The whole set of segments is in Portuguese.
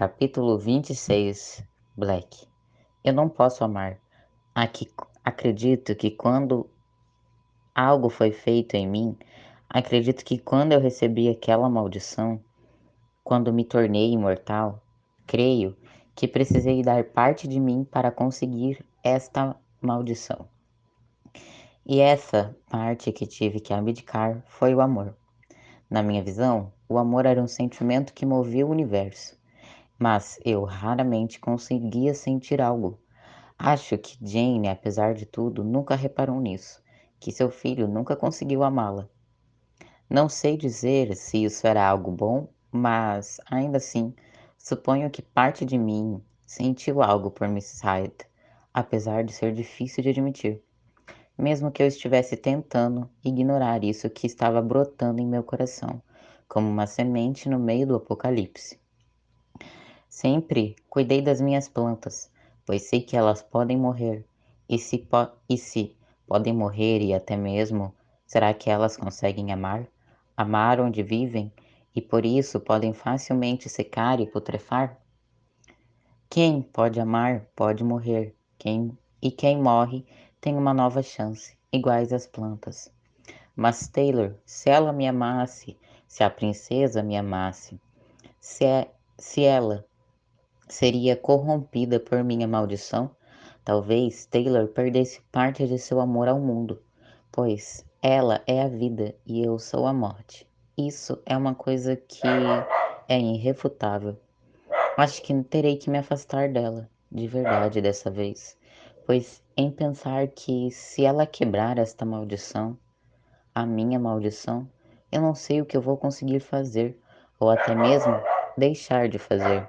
Capítulo 26. Black. Eu não posso amar. Aqui, acredito que quando algo foi feito em mim, acredito que quando eu recebi aquela maldição, quando me tornei imortal, creio que precisei dar parte de mim para conseguir esta maldição. E essa parte que tive que abdicar foi o amor. Na minha visão, o amor era um sentimento que movia o universo, mas eu raramente conseguia sentir algo. Acho que Jane, apesar de tudo, nunca reparou nisso, que seu filho nunca conseguiu amá-la. Não sei dizer se isso era algo bom, mas ainda assim, suponho que parte de mim sentiu algo por Miss Hyde, apesar de ser difícil de admitir, mesmo que eu estivesse tentando ignorar isso que estava brotando em meu coração, como uma semente no meio do apocalipse. Sempre cuidei das minhas plantas, pois sei que elas podem morrer. E se podem morrer e até mesmo, será que elas conseguem amar? Amar onde vivem e por isso podem facilmente secar e putrefar? Quem pode amar pode morrer. Quem morre tem uma nova chance, iguais às plantas. Mas Taylor, se ela me amasse, se a princesa me amasse, se ela seria corrompida por minha maldição, talvez Taylor perdesse parte de seu amor ao mundo, pois ela é a vida e eu sou a morte. Isso é uma coisa que é irrefutável. Acho que terei que me afastar dela, de verdade dessa vez, pois em pensar que se ela quebrar esta maldição, a minha maldição, eu não sei o que eu vou conseguir fazer, ou até mesmo deixar de fazer.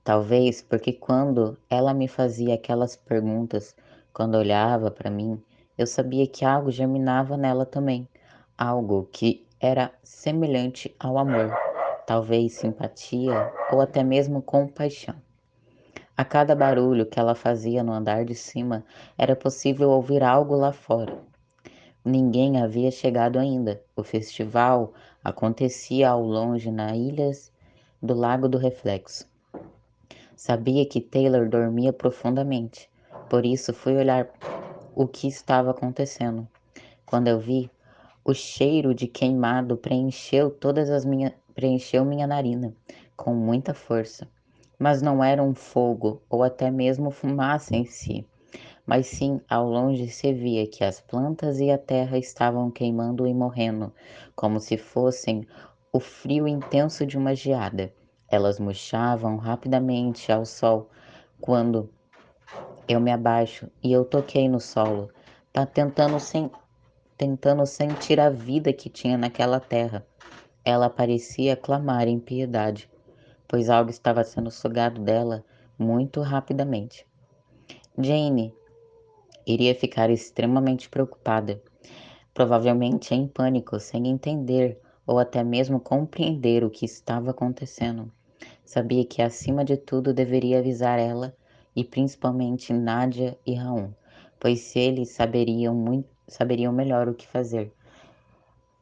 Talvez porque quando ela me fazia aquelas perguntas, quando olhava para mim, eu sabia que algo germinava nela também, algo que era semelhante ao amor, talvez simpatia ou até mesmo compaixão. A cada barulho que ela fazia no andar de cima, era possível ouvir algo lá fora. Ninguém havia chegado ainda. O festival acontecia ao longe na ilhas do Lago do Reflexo. Sabia que Taylor dormia profundamente, por isso fui olhar o que estava acontecendo. Quando eu vi, o cheiro de queimado preencheu minha narina com muita força. Mas não era um fogo ou até mesmo fumaça em si, mas sim ao longe se via que as plantas e a terra estavam queimando e morrendo, como se fossem o frio intenso de uma geada. Elas murchavam rapidamente ao sol quando eu me abaixo e eu toquei no solo, tá tentando sentir a vida que tinha naquela terra. Ela parecia clamar em piedade, pois algo estava sendo sugado dela muito rapidamente. Jane iria ficar extremamente preocupada, provavelmente em pânico, sem entender ou até mesmo compreender o que estava acontecendo. Sabia que acima de tudo deveria avisar ela e principalmente Nadia e Raul, pois eles saberiam melhor o que fazer.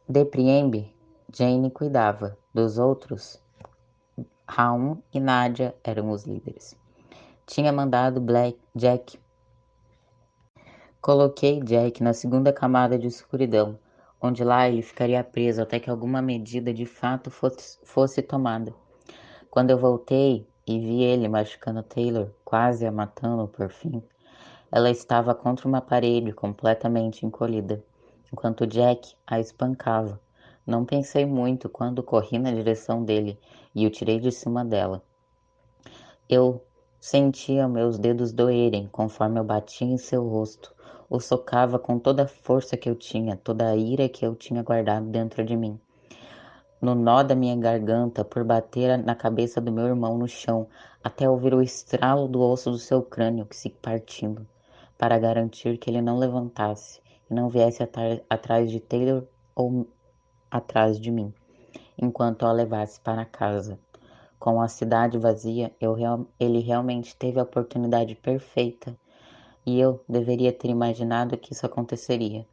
De Priembe, Jane cuidava, dos outros, Raul e Nadia eram os líderes. Tinha mandado Jack. Coloquei Jack na segunda camada de escuridão, onde lá ele ficaria preso até que alguma medida de fato fosse tomada. Quando eu voltei e vi ele machucando Taylor, quase a matando por fim, ela estava contra uma parede completamente encolhida, enquanto Jack a espancava. Não pensei muito quando corri na direção dele e o tirei de cima dela. Eu sentia meus dedos doerem conforme eu batia em seu rosto. O socava com toda a força que eu tinha, toda a ira que eu tinha guardado dentro de mim. No nó da minha garganta, por bater na cabeça do meu irmão no chão, até ouvir o estralo do osso do seu crânio que se partindo, para garantir que ele não levantasse e não viesse atrás de Taylor ou atrás de mim, enquanto a levasse para casa. Com a cidade vazia, ele realmente teve a oportunidade perfeita e eu deveria ter imaginado que isso aconteceria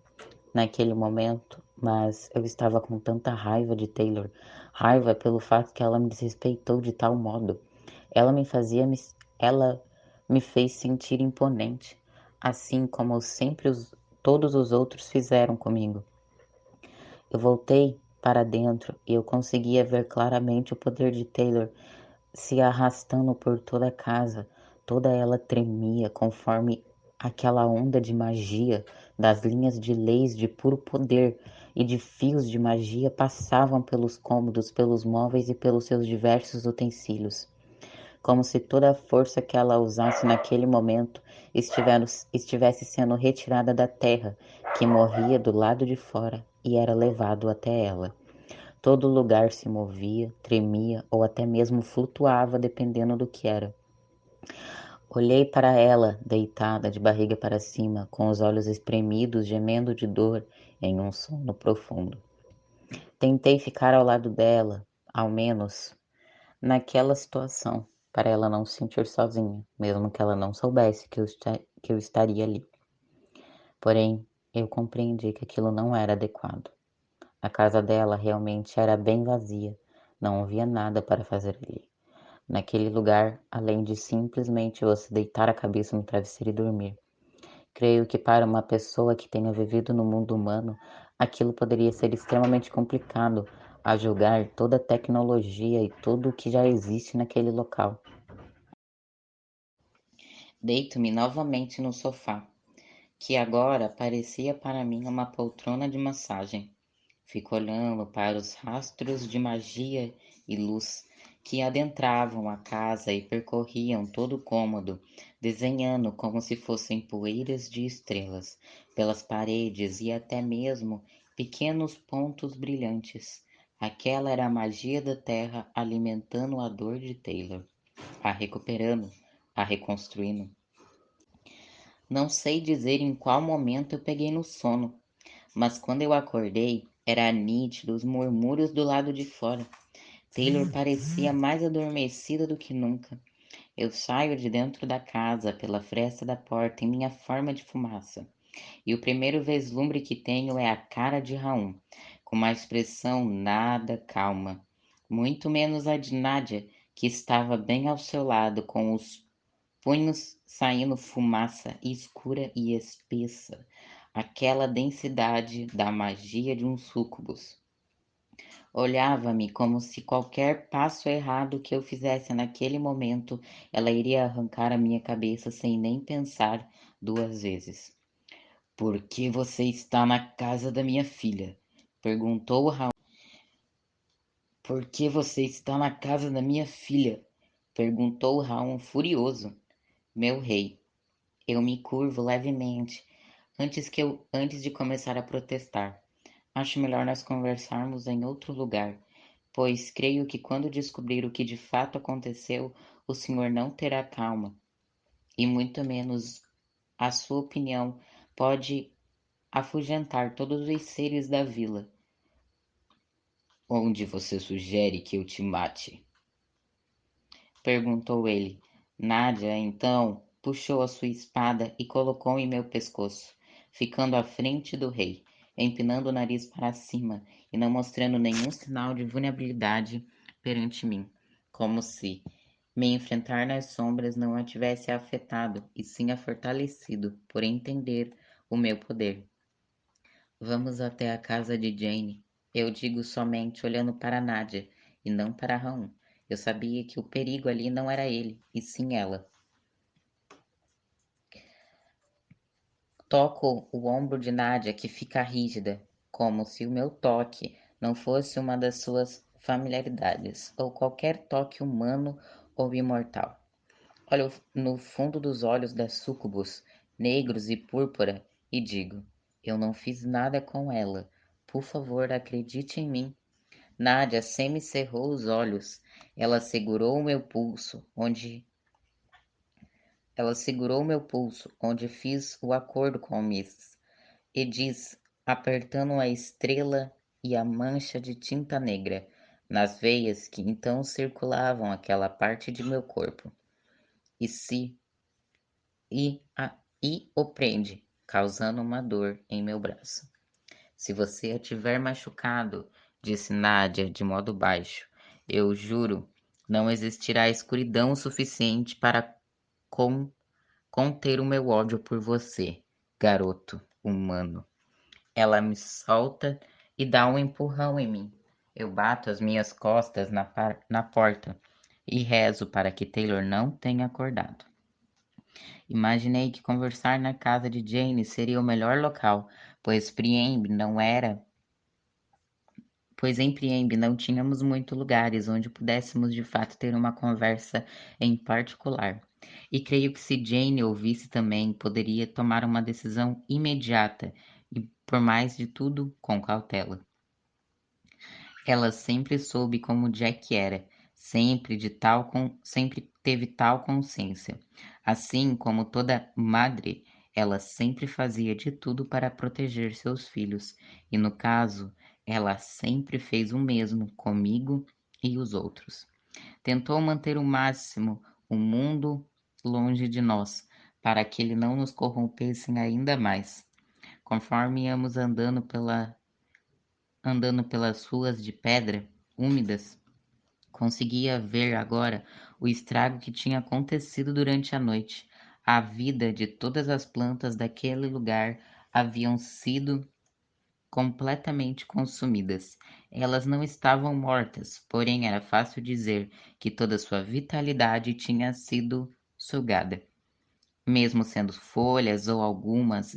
naquele momento, mas eu estava com tanta raiva de Taylor, raiva pelo fato que ela me desrespeitou de tal modo. Ela me fazia, ela me fez sentir imponente, assim como todos os outros fizeram comigo. Eu voltei para dentro e eu conseguia ver claramente o poder de Taylor se arrastando por toda a casa. Toda ela tremia conforme aquela onda de magia das linhas de leis de puro poder e de fios de magia passavam pelos cômodos, pelos móveis e pelos seus diversos utensílios, como se toda a força que ela usasse naquele momento estivesse sendo retirada da terra, que morria do lado de fora e era levado até ela. Todo lugar se movia, tremia ou até mesmo flutuava, dependendo do que era. Olhei para ela, deitada de barriga para cima, com os olhos espremidos, gemendo de dor em um sono profundo. Tentei ficar ao lado dela, ao menos naquela situação, para ela não se sentir sozinha, mesmo que ela não soubesse que eu estaria ali. Porém, eu compreendi que aquilo não era adequado. A casa dela realmente era bem vazia, não havia nada para fazer ali. Naquele lugar, além de simplesmente você deitar a cabeça no travesseiro e dormir. Creio que para uma pessoa que tenha vivido no mundo humano, aquilo poderia ser extremamente complicado a julgar toda a tecnologia e tudo o que já existe naquele local. Deito-me novamente no sofá, que agora parecia para mim uma poltrona de massagem. Fico olhando para os rastros de magia e luz que adentravam a casa e percorriam todo o cômodo, desenhando como se fossem poeiras de estrelas pelas paredes e até mesmo pequenos pontos brilhantes. Aquela era a magia da terra alimentando a dor de Taylor, a recuperando, a reconstruindo. Não sei dizer em qual momento eu peguei no sono, mas quando eu acordei, era nítido os murmúrios do lado de fora. Taylor parecia mais adormecida do que nunca. Eu saio de dentro da casa pela fresta da porta em minha forma de fumaça, e o primeiro vislumbre que tenho é a cara de Raum, com uma expressão nada calma, muito menos a de Nádia, que estava bem ao seu lado, com os punhos saindo fumaça escura e espessa, aquela densidade da magia de um súcubus. Olhava-me como se qualquer passo errado que eu fizesse naquele momento, ela iria arrancar a minha cabeça sem nem pensar duas vezes. Por que você está na casa da minha filha? Perguntou Raul. Por que você está na casa da minha filha? Perguntou Raul furioso. Meu rei, eu me curvo levemente antes de começar a protestar. Acho melhor nós conversarmos em outro lugar, pois creio que quando descobrir o que de fato aconteceu, o senhor não terá calma, e muito menos a sua opinião pode afugentar todos os seres da vila. Onde você sugere que eu te mate? Perguntou ele. Nádia, então, puxou a sua espada e colocou em meu pescoço, ficando à frente do rei, empinando o nariz para cima e não mostrando nenhum sinal de vulnerabilidade perante mim, como se me enfrentar nas sombras não a tivesse afetado, e sim a fortalecido por entender o meu poder. Vamos até a casa de Jane. Eu digo somente olhando para Nádia e não para Raum. Eu sabia que o perigo ali não era ele, e sim ela. Toco o ombro de Nádia, que fica rígida, como se o meu toque não fosse uma das suas familiaridades, ou qualquer toque humano ou imortal. Olho no fundo dos olhos da súcubus, negros e púrpura, e digo: eu não fiz nada com ela. Por favor, acredite em mim. Nádia semicerrou os olhos. Ela segurou o meu pulso, onde ela segurou meu pulso, onde fiz o acordo com o Miss, e diz, apertando a estrela e a mancha de tinta negra nas veias que então circulavam aquela parte de meu corpo, e se e o prende, causando uma dor em meu braço. Se você a tiver machucado, disse Nádia de modo baixo, eu juro, Não existirá escuridão o suficiente para con- conter o meu ódio por você, garoto humano. Ela me solta e dá um empurrão em mim. Eu bato as minhas costas na porta e rezo para que Taylor não tenha acordado. Imaginei que conversar na casa de Jane seria o melhor local, pois Priemb não era, pois em Priemb não tínhamos muitos lugares onde pudéssemos de fato ter uma conversa em particular. E creio que se Jane ouvisse também, poderia tomar uma decisão imediata e, por mais de tudo, com cautela. Ela sempre soube como Jack era, sempre teve tal consciência. Assim como toda madre, ela sempre fazia de tudo para proteger seus filhos, e no caso, ela sempre fez o mesmo comigo e os outros. Tentou manter o máximo o mundo longe de nós, para que ele não nos corrompesse ainda mais. Conforme íamos andando pelas ruas de pedra úmidas, conseguia ver agora o estrago que tinha acontecido durante a noite. A vida de todas as plantas daquele lugar haviam sido completamente consumidas. Elas não estavam mortas, porém era fácil dizer que toda sua vitalidade tinha sido sugada. Mesmo sendo folhas ou algumas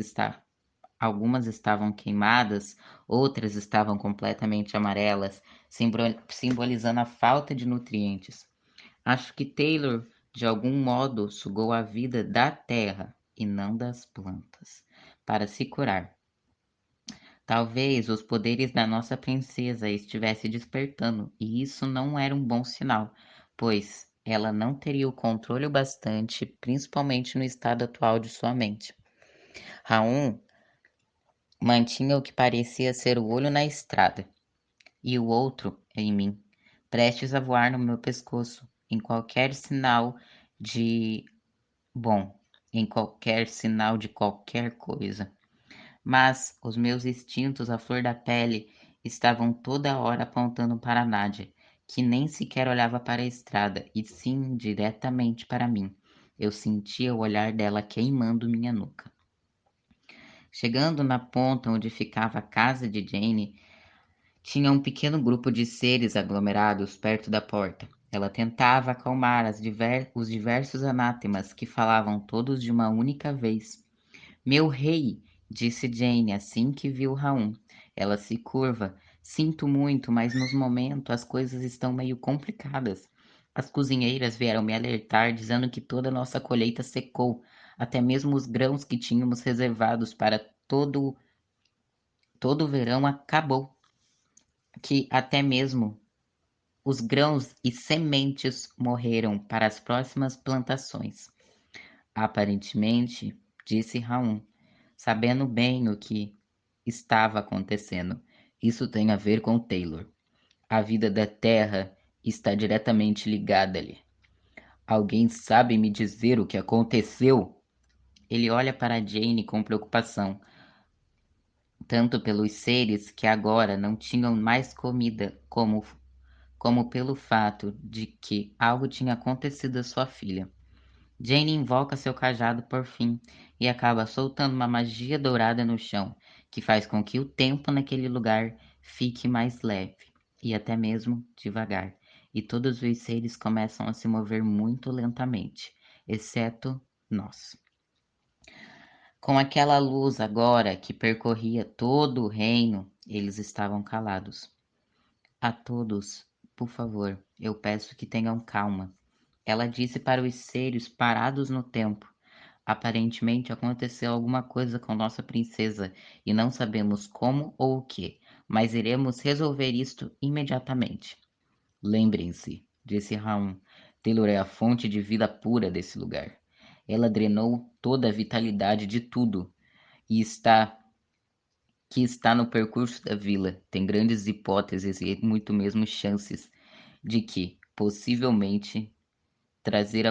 estavam queimadas, outras estavam completamente amarelas, simbolizando a falta de nutrientes. Acho que Taylor, de algum modo, sugou a vida da terra e não das plantas, para se curar. Talvez os poderes da nossa princesa estivessem despertando, e isso não era um bom sinal, pois ela não teria o controle bastante, principalmente no estado atual de sua mente. Raon mantinha o que parecia ser o olho na estrada, e o outro em mim, prestes a voar no meu pescoço, em qualquer sinal de bom, em qualquer sinal de qualquer coisa. Mas os meus instintos à flor da pele estavam toda hora apontando para Nádia, que nem sequer olhava para a estrada, e sim diretamente para mim. Eu sentia o olhar dela queimando minha nuca. Chegando na ponta onde ficava a casa de Jane, tinha um pequeno grupo de seres aglomerados perto da porta. Ela tentava acalmar os diversos anátemas que falavam todos de uma única vez. Meu rei, disse Jane assim que viu Raum. Ela se curva. Sinto muito, mas nos momentos as coisas estão meio complicadas. As cozinheiras vieram me alertar dizendo que toda a nossa colheita secou, até mesmo os grãos que tínhamos reservados para todo o verão acabou, que até mesmo os grãos e sementes morreram para as próximas plantações. Aparentemente, disse Raum, sabendo bem o que estava acontecendo. Isso tem a ver com Taylor. A vida da Terra está diretamente ligada ali. Alguém sabe me dizer o que aconteceu? Ele olha para Jane com preocupação, tanto pelos seres que agora não tinham mais comida, como pelo fato de que algo tinha acontecido à sua filha. Jane invoca seu cajado por fim e acaba soltando uma magia dourada no chão, que faz com que o tempo naquele lugar fique mais leve e até mesmo devagar, e todos os seres começam a se mover muito lentamente, exceto nós. Com aquela luz agora que percorria todo o reino, eles estavam calados. A todos, por favor, eu peço que tenham calma. Ela disse para os seres parados no tempo. Aparentemente aconteceu alguma coisa com nossa princesa e não sabemos como ou o que, mas iremos resolver isto imediatamente. Lembrem-se, disse Raum, Taylor é a fonte de vida pura desse lugar. Ela drenou toda a vitalidade de tudo e está no percurso da vila. Tem grandes hipóteses e muito mesmo chances de que, possivelmente, trazer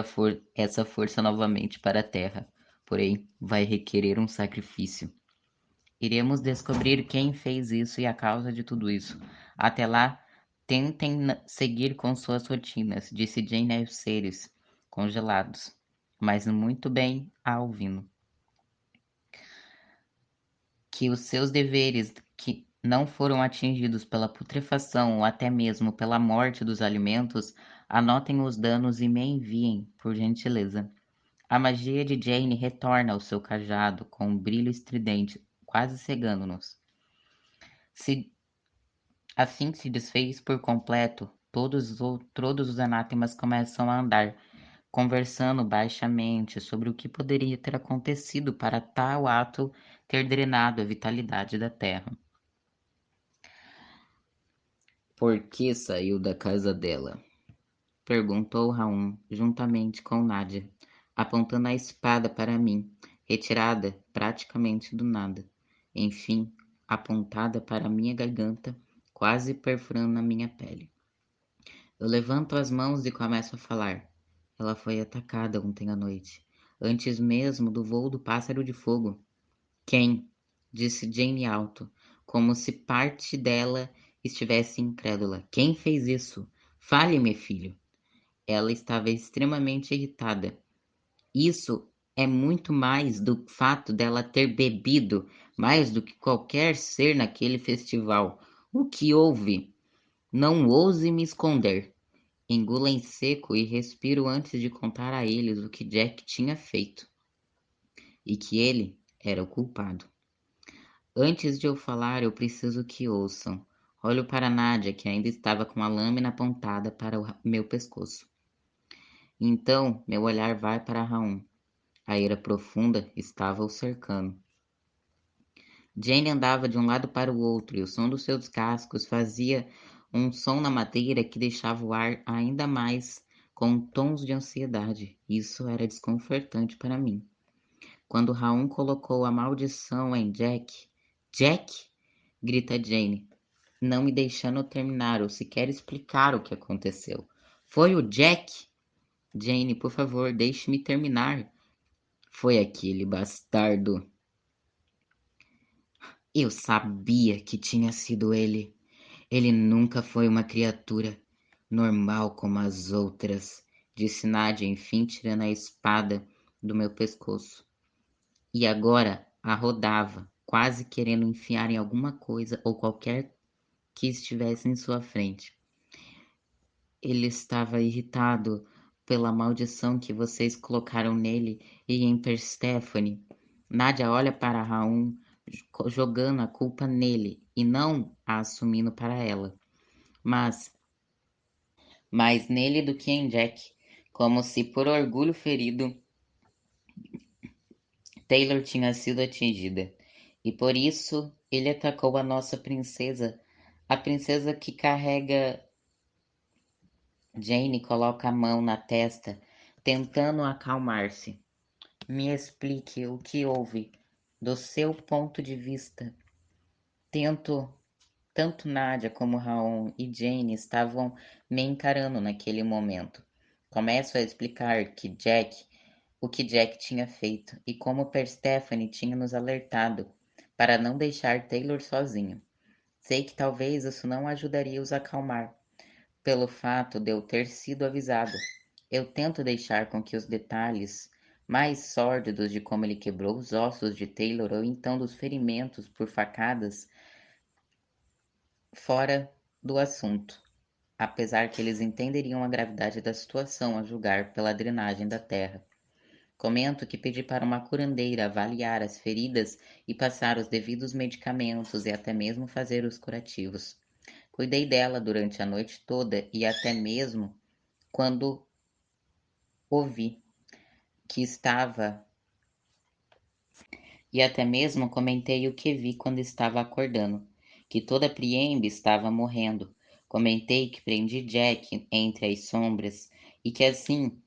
essa força novamente para a Terra, porém vai requerer um sacrifício. Iremos descobrir quem fez isso e a causa de tudo isso. Até lá, Tentem seguir com suas rotinas, disse Jane aos seres congelados, mas muito bem a ouvindo. Que os seus deveres que não foram atingidos pela putrefação ou até mesmo pela morte dos alimentos, anotem os danos e me enviem, por gentileza. A magia de Jane retorna ao seu cajado com um brilho estridente, quase cegando-nos. Se assim que se desfez por completo, todos os anátemas começam a andar, conversando baixamente sobre o que poderia ter acontecido para tal ato ter drenado a vitalidade da terra. Por que saiu da casa dela? Perguntou Raum, juntamente com Nádia, apontando a espada para mim, retirada praticamente do nada. Enfim, apontada para minha garganta, quase perfurando a minha pele. Eu levanto as mãos e começo a falar. Ela foi atacada ontem à noite, antes mesmo do voo do pássaro de fogo. Quem? Disse Jane alto, como se parte dela estivesse incrédula. Quem fez isso? Fale-me, filho. Ela estava extremamente irritada. Isso é muito mais do fato dela ter bebido mais do que qualquer ser naquele festival. O que houve? Não ouse me esconder. Engulo em seco e respiro antes de contar a eles o que Jack tinha feito e que ele era o culpado. Antes de eu falar, eu preciso que ouçam. Olho para Nádia, que ainda estava com a lâmina apontada para o meu pescoço. Então, meu olhar vai para Raum. A ira profunda estava o cercando. Jane andava de um lado para o outro e o som dos seus cascos fazia um som na madeira que deixava o ar ainda mais com tons de ansiedade. Isso era desconcertante para mim. Quando Raum colocou a maldição em Jack, Jack! Grita Jane, não me deixando terminar ou sequer explicar o que aconteceu. Foi o Jack? Jane, por favor, deixe-me terminar. Foi aquele bastardo. Eu sabia que tinha sido ele. Ele nunca foi uma criatura normal como as outras, disse Nadia, enfim, tirando a espada do meu pescoço. E agora a rodava, quase querendo enfiar em alguma coisa ou qualquer que estivesse em sua frente. Ele estava irritado pela maldição que vocês colocaram nele e em Perséfone. Nádia olha para Raum, jogando a culpa nele e não a assumindo para ela, mas mais nele do que em Jack, como se por orgulho ferido Taylor tinha sido atingida, e por isso ele atacou a nossa princesa, a princesa que carrega. Jane coloca a mão na testa, tentando acalmar-se. Me explique o que houve, do seu ponto de vista. Tento, tanto Nadia como Raon e Jane estavam me encarando naquele momento. Começo a explicar o que Jack tinha feito e como Persephone tinha nos alertado para não deixar Taylor sozinho. Sei que talvez isso não ajudaria os a acalmar, pelo fato de eu ter sido avisado. Eu tento deixar com que os detalhes mais sórdidos de como ele quebrou os ossos de Taylor ou então dos ferimentos por facadas fora do assunto, apesar que eles entenderiam a gravidade da situação a julgar pela drenagem da terra. Comento que pedi para uma curandeira avaliar as feridas e passar os devidos medicamentos e até mesmo fazer os curativos. Cuidei dela durante a noite toda e até mesmo quando ouvi que estava e até mesmo comentei o que vi quando estava acordando, que toda Priembe estava morrendo. Comentei que prendi Jack entre as sombras e que assim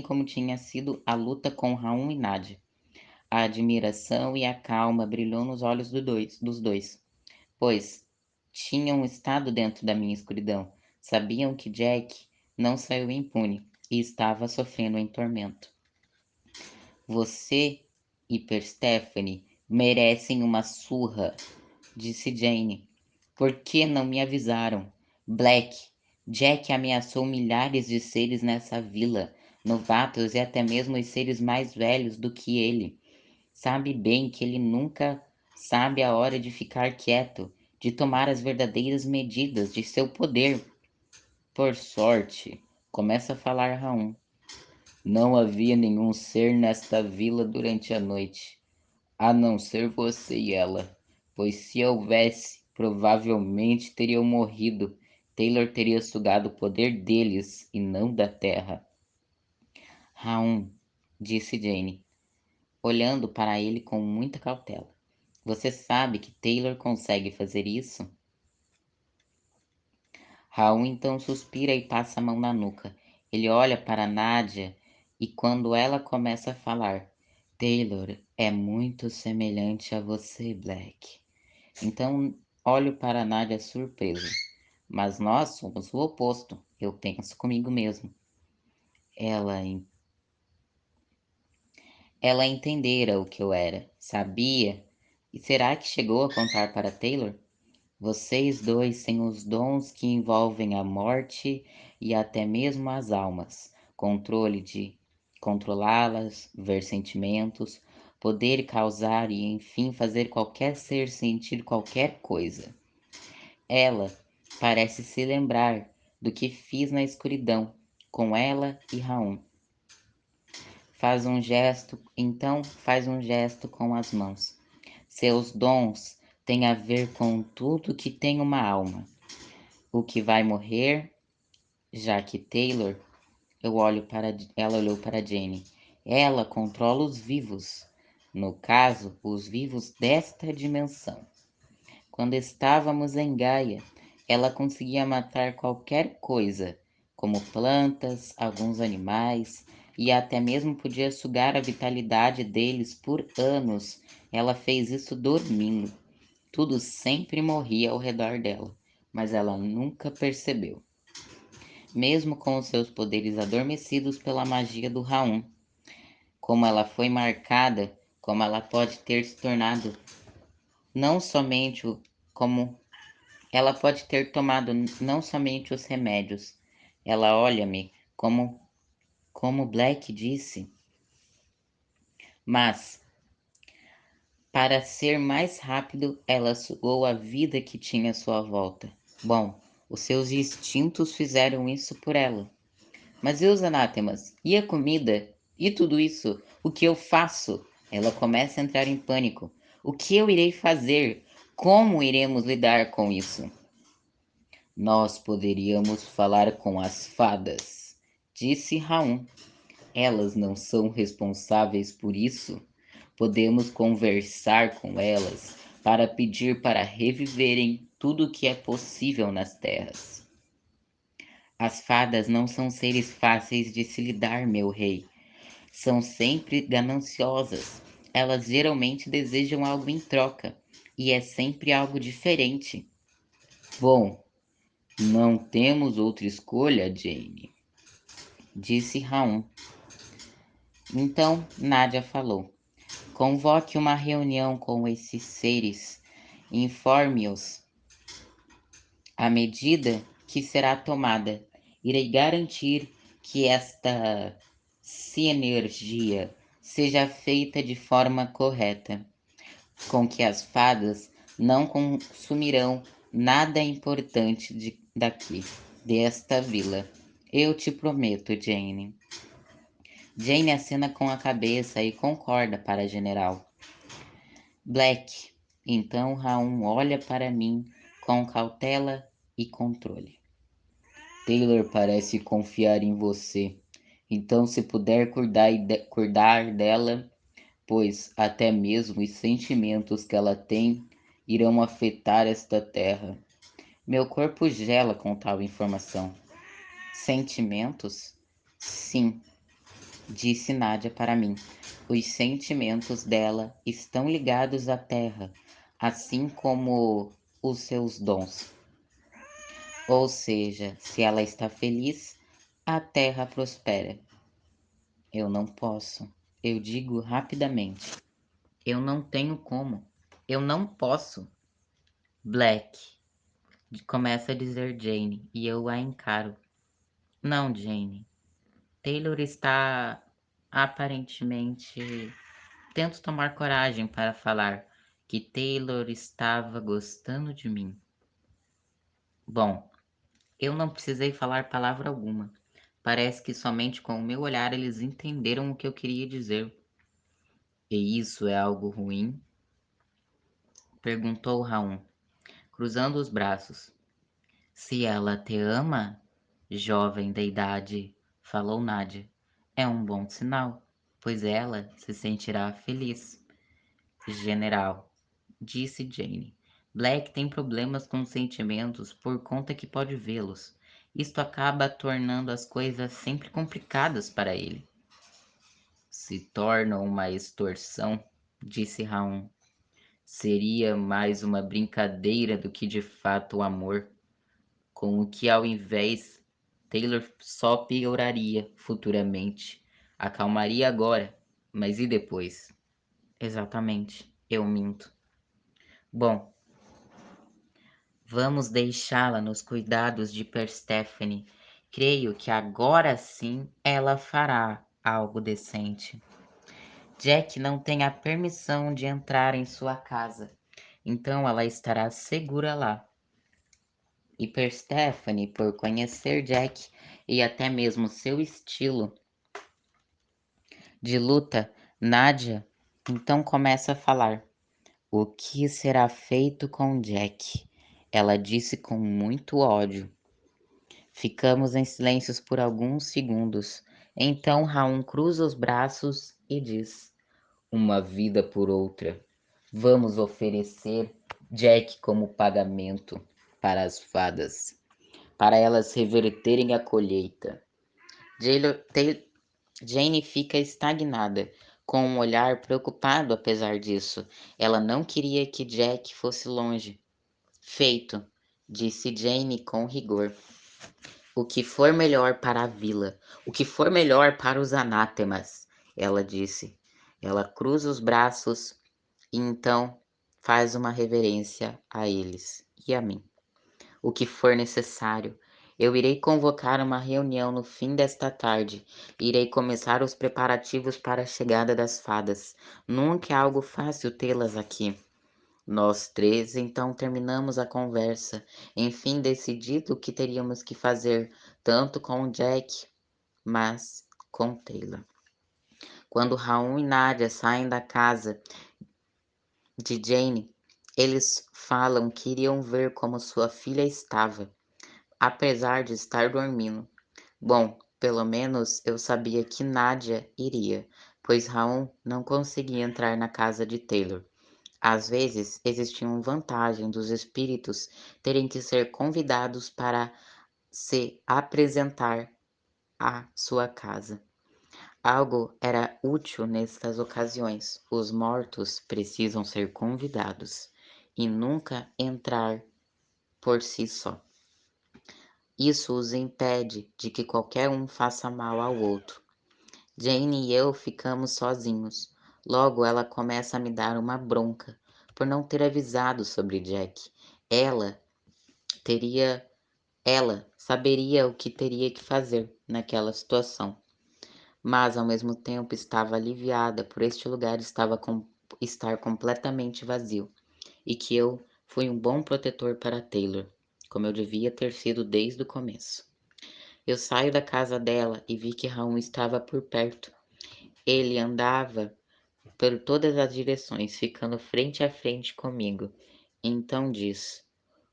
como tinha sido a luta com Raum e Nadia. A admiração e a calma brilhou nos olhos dos dois, pois tinham estado dentro da minha escuridão. Sabiam que Jack não saiu impune e estava sofrendo em tormento. Você e Persephone merecem uma surra, disse Jane, Por que não me avisaram? Black, Jack ameaçou milhares de seres nessa vila, novatos e até mesmo os seres mais velhos do que ele. Sabe bem que ele nunca sabe a hora de ficar quieto, de tomar as verdadeiras medidas de seu poder. Por sorte, começa a falar Raum. Não havia nenhum ser nesta vila durante a noite, a não ser você e ela, pois se houvesse, provavelmente teriam morrido. Taylor teria sugado o poder deles e não da terra. Raum, disse Jane, olhando para ele com muita cautela. Você sabe que Taylor consegue fazer isso? Raul então suspira e passa a mão na nuca. Ele olha para Nadia e quando ela começa a falar, Taylor é muito semelhante a você, Black. Então olho para Nadia surpreso. Mas nós somos o oposto. Eu penso comigo mesmo. Ela, ela entendera o que eu era, sabia. E será que chegou a contar para Taylor? Vocês dois têm os dons que envolvem a morte e até mesmo as almas, controle de controlá-las, ver sentimentos, poder causar e enfim fazer qualquer ser sentir qualquer coisa. Ela parece se lembrar do que fiz na escuridão com ela e Raum. Faz um gesto, então faz um gesto com as mãos. Seus dons têm a ver com tudo que tem uma alma. O que vai morrer, já que Taylor, ela olhou para Jane. Ela controla os vivos, no caso, os vivos desta dimensão. Quando estávamos em Gaia, ela conseguia matar qualquer coisa, como plantas, alguns animais, e até mesmo podia sugar a vitalidade deles por anos. Ela fez isso dormindo. Tudo sempre morria ao redor dela, mas ela nunca percebeu. Mesmo com os seus poderes adormecidos pela magia do Raum, como ela foi marcada, como ela pode ter se tornado não somente como ela pode ter tomado não somente os remédios. Ela olha-me como Black disse, mas para ser mais rápido, ela sugou a vida que tinha à sua volta. Bom, os seus instintos fizeram isso por ela. Mas e os anátemas? E a comida? E tudo isso? O que eu faço? Ela começa a entrar em pânico. O que eu irei fazer? Como iremos lidar com isso? Nós poderíamos falar com as fadas, disse Raum. Elas não são responsáveis por isso. Podemos conversar com elas para pedir para reviverem tudo o que é possível nas terras. As fadas não são seres fáceis de se lidar, meu rei. São sempre gananciosas. Elas geralmente desejam algo em troca, e é sempre algo diferente. Bom, não temos outra escolha, Jane, disse Raum. Então Nádia falou: convoque uma reunião com esses seres, informe-os a medida que será tomada. Irei garantir que esta sinergia seja feita de forma correta, com que as fadas não consumirão nada importante daqui, desta vila. Eu te prometo, Jane. Jane acena com a cabeça e concorda para General. Black. Então Raum olha para mim com cautela e controle. Taylor parece confiar em você. Então, se puder cuidar dela, pois até mesmo os sentimentos que ela tem irão afetar esta terra. Meu corpo gela com tal informação. Sentimentos? Sim, disse Nádia para mim. Os sentimentos dela estão ligados à terra, assim como os seus dons. Ou seja, se ela está feliz, a terra prospera. Eu não posso. Eu digo rapidamente. Eu não tenho como. Eu não posso. Black. Começa a dizer Jane, e eu a encaro. Não, Jane. Taylor está aparentemente. Tento tomar coragem para falar que Taylor estava gostando de mim. Bom, eu não precisei falar palavra alguma. Parece que somente com o meu olhar eles entenderam o que eu queria dizer. E isso é algo ruim? Perguntou Raum, cruzando os braços. Se ela te ama, jovem da idade, falou Nádia, é um bom sinal, pois ela se sentirá feliz. General, disse Jane. Black tem problemas com sentimentos por conta que pode vê-los. Isto acaba tornando as coisas sempre complicadas para ele. Se torna uma extorsão, disse Raum. Seria mais uma brincadeira do que de fato o amor, com o que ao invés Taylor só pioraria futuramente. Acalmaria agora, mas e depois? Exatamente, eu minto. Bom, vamos deixá-la nos cuidados de Perséfone. Creio que agora sim ela fará algo decente. Jack não tem a permissão de entrar em sua casa, então ela estará segura lá. E Perséfone, por conhecer Jack e até mesmo seu estilo de luta, Nadia então começa a falar. O que será feito com Jack? Ela disse com muito ódio. Ficamos em silêncio por alguns segundos. Então Raum cruza os braços e diz: Uma vida por outra. Vamos oferecer Jack como pagamento para as fadas, para elas reverterem a colheita. Jane fica estagnada, com um olhar preocupado apesar disso. Ela não queria que Jack fosse longe. Feito, disse Jane com rigor. O que for melhor para a vila, o que for melhor para os anátemas, ela disse. Ela cruza os braços e então faz uma reverência a eles e a mim. O que for necessário. Eu irei convocar uma reunião no fim desta tarde. Irei começar os preparativos para a chegada das fadas. Nunca é algo fácil tê-las aqui. Nós três então terminamos a conversa, enfim decidido o que teríamos que fazer, tanto com o Jack, mas com Taylor. Quando Raul e Nadia saem da casa de Jane, eles falam que iriam ver como sua filha estava, apesar de estar dormindo. Bom, pelo menos eu sabia que Nadia iria, pois Raul não conseguia entrar na casa de Taylor. Às vezes, existia uma vantagem dos espíritos terem que ser convidados para se apresentar à sua casa. Algo era útil nestas ocasiões. Os mortos precisam ser convidados e nunca entrar por si só. Isso os impede de que qualquer um faça mal ao outro. Jane e eu ficamos sozinhos. Logo ela começa a me dar uma bronca por não ter avisado sobre Jack. Ela teria, ela saberia o que teria que fazer naquela situação, mas ao mesmo tempo estava aliviada por este lugar estar completamente vazio e que eu fui um bom protetor para Taylor, como eu devia ter sido desde o começo. Eu saio da casa dela e vi que Raul estava por perto. Ele andava por todas as direções, ficando frente a frente comigo. Então diz: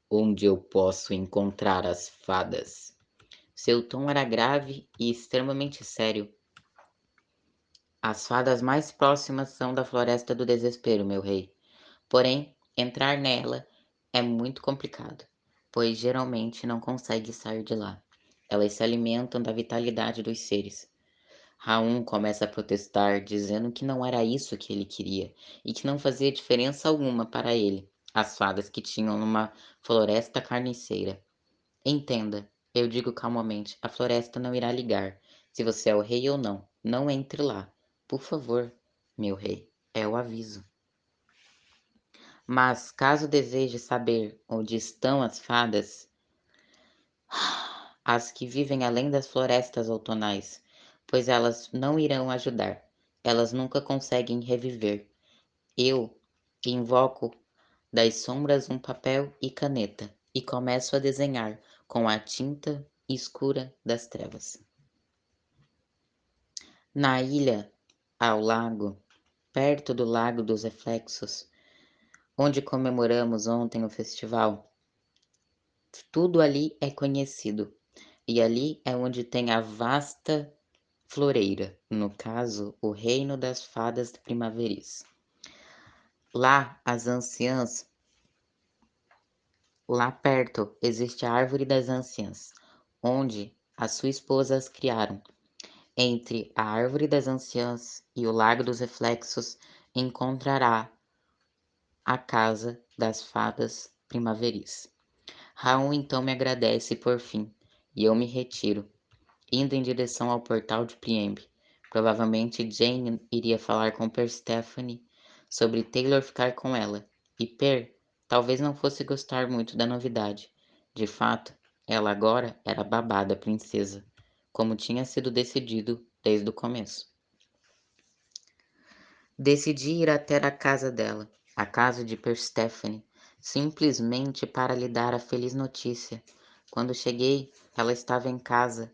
Onde eu posso encontrar as fadas? Seu tom era grave e extremamente sério. As fadas mais próximas são da Floresta do Desespero, meu rei. Porém, entrar nela é muito complicado, pois geralmente não consegue sair de lá. Elas se alimentam da vitalidade dos seres. Raum começa a protestar, dizendo que não era isso que ele queria e que não fazia diferença alguma para ele, as fadas que tinham numa floresta carniceira. Entenda, eu digo calmamente, a floresta não irá ligar, se você é o rei ou não. Não entre lá. Por favor, meu rei, é o aviso. Mas caso deseje saber onde estão as fadas, as que vivem além das florestas outonais, pois elas não irão ajudar. Elas nunca conseguem reviver. Eu invoco das sombras um papel e caneta e começo a desenhar com a tinta escura das trevas. Na ilha, ao lago, perto do Lago dos Reflexos, onde comemoramos ontem o festival, tudo ali é conhecido. E ali é onde tem a vasta floreira, no caso, o reino das fadas primaveris. Lá, as anciãs, lá perto existe a árvore das anciãs, onde a sua esposa as criaram. Entre a árvore das anciãs e o lago dos reflexos encontrará a casa das fadas primaveris. Raul então me agradece por fim, e eu me retiro, indo em direção ao portal de Priemb. Provavelmente Jane iria falar com Persephone sobre Taylor ficar com ela, e Per talvez não fosse gostar muito da novidade. De fato, ela agora era babá da princesa, como tinha sido decidido desde o começo. Decidi ir até a casa dela, a casa de Persephone, simplesmente para lhe dar a feliz notícia. Quando cheguei, ela estava em casa,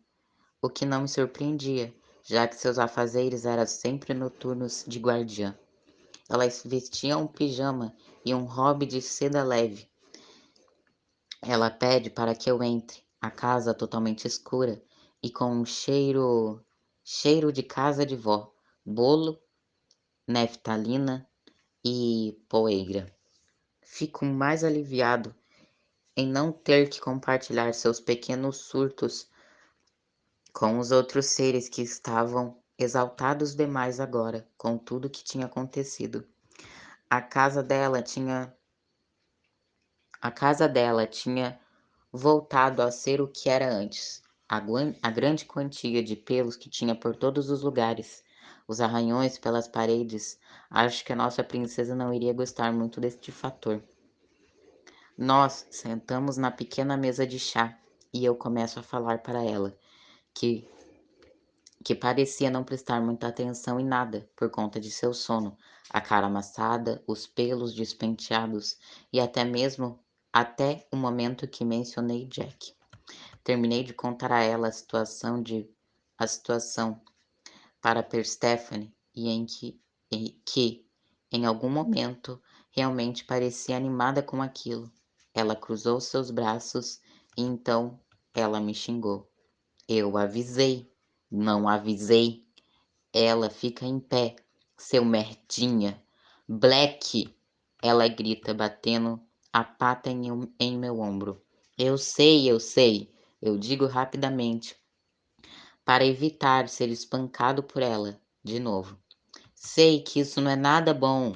o que não me surpreendia, já que seus afazeres eram sempre noturnos de guardiã. Ela vestia um pijama e um hobby de seda leve. Ela pede para que eu entre, a casa totalmente escura e com um cheiro de casa de vó, bolo, neftalina e poeira. Fico mais aliviado em não ter que compartilhar seus pequenos surtos com os outros seres que estavam exaltados demais agora com tudo que tinha acontecido. A casa dela tinha a casa dela tinha voltado a ser o que era antes. A grande quantia de pelos que tinha por todos os lugares, os arranhões pelas paredes, acho que a nossa princesa não iria gostar muito deste fator. Nós sentamos na pequena mesa de chá e eu começo a falar para ela, que parecia não prestar muita atenção em nada por conta de seu sono, a cara amassada, os pelos despenteados e até o momento que mencionei Jack. Terminei de contar a ela a situação para Persephone e em algum momento realmente parecia animada com aquilo. Ela cruzou seus braços e então ela me xingou. Eu avisei, não avisei. Ela fica em pé, seu merdinha. Black, ela grita, batendo a pata em meu ombro. Eu sei, eu digo rapidamente, para evitar ser espancado por ela de novo. Sei que isso não é nada bom.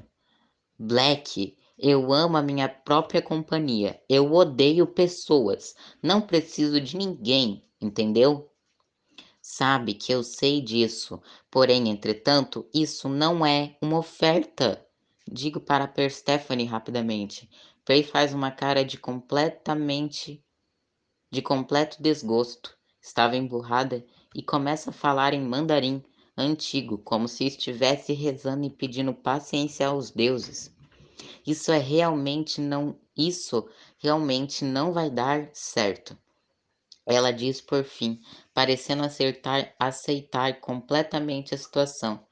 Black, eu amo a minha própria companhia. Eu odeio pessoas. Não preciso de ninguém, entendeu? Sabe que eu sei disso. Porém, entretanto, isso não é uma oferta. Digo para Persephone rapidamente. Pei faz uma cara de completo desgosto. Estava emburrada e começa a falar em mandarim antigo, como se estivesse rezando e pedindo paciência aos deuses. Isso realmente não vai dar certo. Ela diz por fim, parecendo aceitar completamente a situação.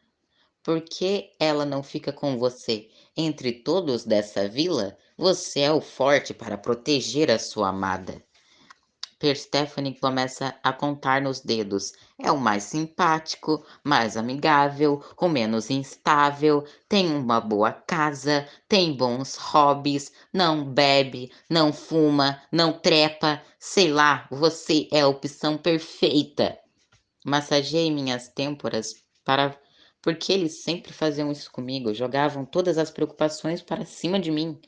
Por que ela não fica com você? Entre todos dessa vila, você é o forte para proteger a sua amada. Persephone começa a contar nos dedos. É o mais simpático, mais amigável, o menos instável, tem uma boa casa, tem bons hobbies, não bebe, não fuma, não trepa. Sei lá, você é a opção perfeita. Massageei minhas têmporas para porque eles sempre faziam isso comigo, jogavam todas as preocupações para cima de mim.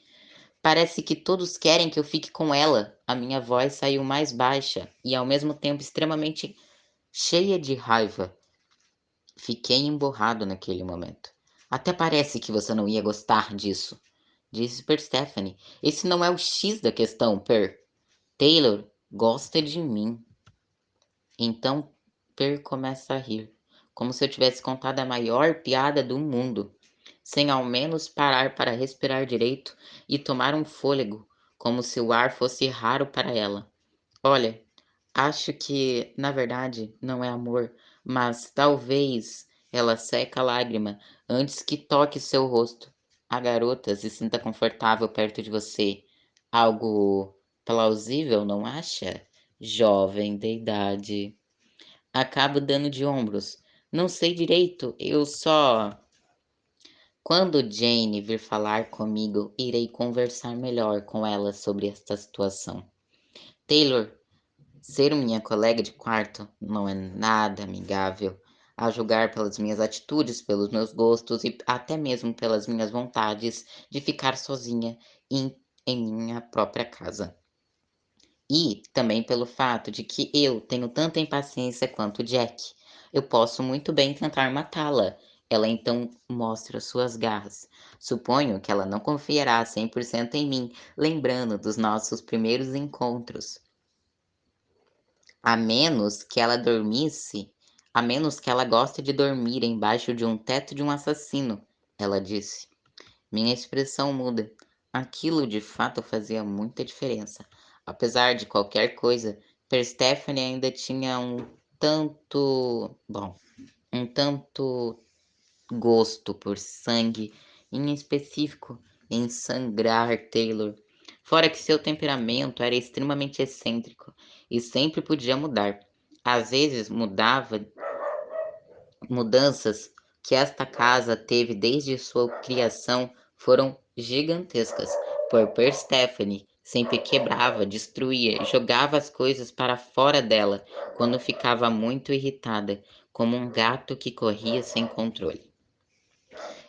Parece que todos querem que eu fique com ela. A minha voz saiu mais baixa e ao mesmo tempo extremamente cheia de raiva. Fiquei emborrado naquele momento. Até parece que você não ia gostar disso. disse Persephone. Esse não é o X da questão, Per. Taylor gosta de mim. Então Per começa a rir, como se eu tivesse contado a maior piada do mundo, sem ao menos parar para respirar direito e tomar um fôlego, como se o ar fosse raro para ela. Olha, acho que, na verdade, não é amor, mas talvez ela seca a lágrima antes que toque seu rosto. A garota se sinta confortável perto de você. Algo plausível, não acha? Jovem de idade. Acabo dando de ombros. Não sei direito, eu só. Quando Jane vir falar comigo, irei conversar melhor com ela sobre esta situação. Taylor, ser minha colega de quarto não é nada amigável, a julgar pelas minhas atitudes, pelos meus gostos e até mesmo pelas minhas vontades de ficar sozinha em minha própria casa. E também pelo fato de que eu tenho tanta impaciência quanto Jack. Eu posso muito bem tentar matá-la. Ela então mostra suas garras. Suponho que ela não confiará 100% em mim, lembrando dos nossos primeiros encontros. A menos que ela dormisse, a menos que ela goste de dormir embaixo de um teto de um assassino, ela disse. Minha expressão muda. Aquilo de fato fazia muita diferença. Apesar de qualquer coisa, Persephone ainda tinha um tanto gosto por sangue, em específico em sangrar Taylor. Fora que seu temperamento era extremamente excêntrico e sempre podia mudar. Às vezes mudanças que esta casa teve desde sua criação foram gigantescas. Persephone sempre quebrava, destruía, jogava as coisas para fora dela quando ficava muito irritada, como um gato que corria sem controle.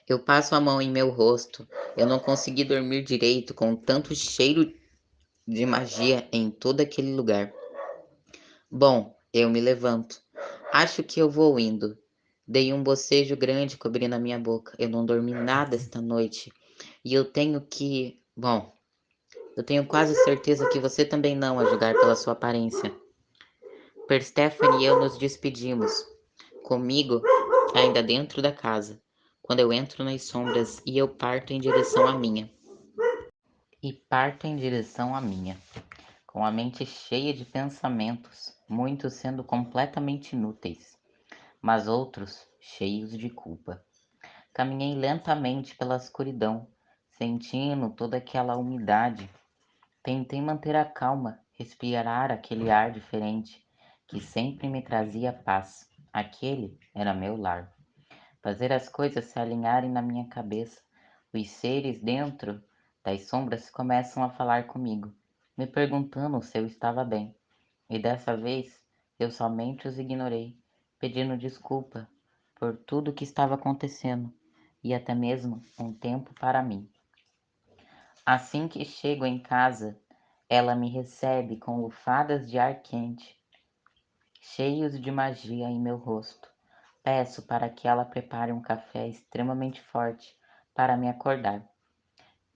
Eu passo a mão em meu rosto. Eu não consegui dormir direito com tanto cheiro de magia em todo aquele lugar. Bom, eu me levanto. Acho que eu vou indo. Dei um bocejo grande cobrindo a minha boca. Eu não dormi nada esta noite. E eu tenho que. Bom, eu tenho quase certeza que você também não, a julgar pela sua aparência. Persephone e eu nos despedimos. Comigo, ainda dentro da casa. Quando eu entro nas sombras e eu parto em direção à minha. Com a mente cheia de pensamentos, muitos sendo completamente inúteis, mas outros cheios de culpa. Caminhei lentamente pela escuridão, sentindo toda aquela umidade. Tentei manter a calma, respirar aquele ar diferente que sempre me trazia paz. Aquele era meu lar. Fazer as coisas se alinharem na minha cabeça. Os seres dentro das sombras começam a falar comigo, me perguntando se eu estava bem. E dessa vez eu somente os ignorei, pedindo desculpa por tudo o que estava acontecendo e até mesmo um tempo para mim. Assim que chego em casa, ela me recebe com lufadas de ar quente, cheios de magia em meu rosto. Peço para que ela prepare um café extremamente forte para me acordar,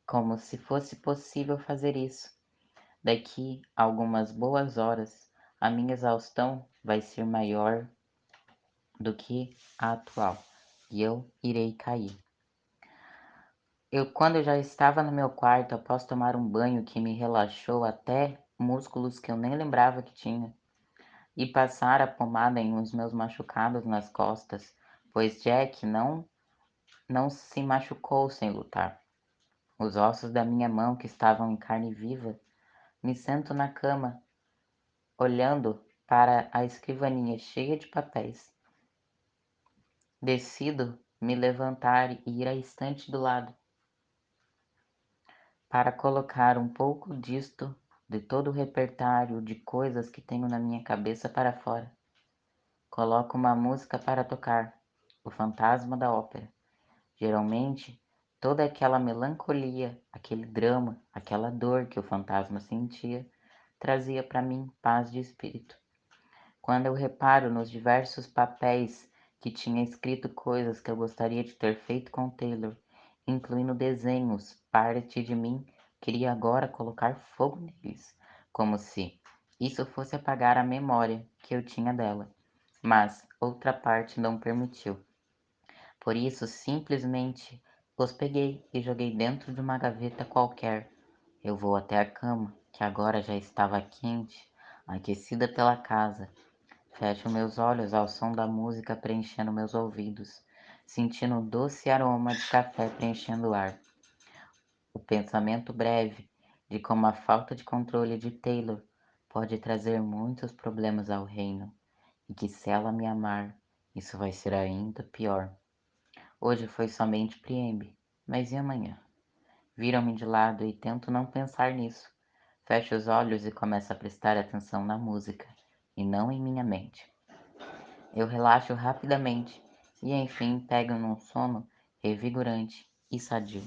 como se fosse possível fazer isso. Daqui a algumas boas horas, a minha exaustão vai ser maior do que a atual e eu irei cair. Quando eu já estava no meu quarto, após tomar um banho que me relaxou até músculos que eu nem lembrava que tinha, e passar a pomada em uns meus machucados nas costas, pois Jack não se machucou sem lutar. Os ossos da minha mão, que estavam em carne viva, me sento na cama, olhando para a escrivaninha cheia de papéis. Decido me levantar e ir à estante do lado, para colocar um pouco disto de todo o repertório de coisas que tenho na minha cabeça para fora. Coloco uma música para tocar, O Fantasma da Ópera. Geralmente, toda aquela melancolia, aquele drama, aquela dor que o fantasma sentia, trazia para mim paz de espírito. Quando eu reparo nos diversos papéis que tinha escrito coisas que eu gostaria de ter feito com Taylor, incluindo desenhos. Parte de mim queria agora colocar fogo neles, como se isso fosse apagar a memória que eu tinha dela. Mas outra parte não permitiu. Por isso, simplesmente os peguei e joguei dentro de uma gaveta qualquer. Eu vou até a cama, que agora já estava quente, aquecida pela casa. Fecho meus olhos ao som da música preenchendo meus ouvidos, sentindo o doce aroma de café preenchendo o ar. O pensamento breve de como a falta de controle de Taylor pode trazer muitos problemas ao reino, e que se ela me amar, isso vai ser ainda pior. Hoje foi somente preembe, mas e amanhã? Viram-me de lado e tento não pensar nisso. Fecho os olhos e começo a prestar atenção na música, e não em minha mente. Eu relaxo rapidamente e enfim pego num sono revigorante e sadio.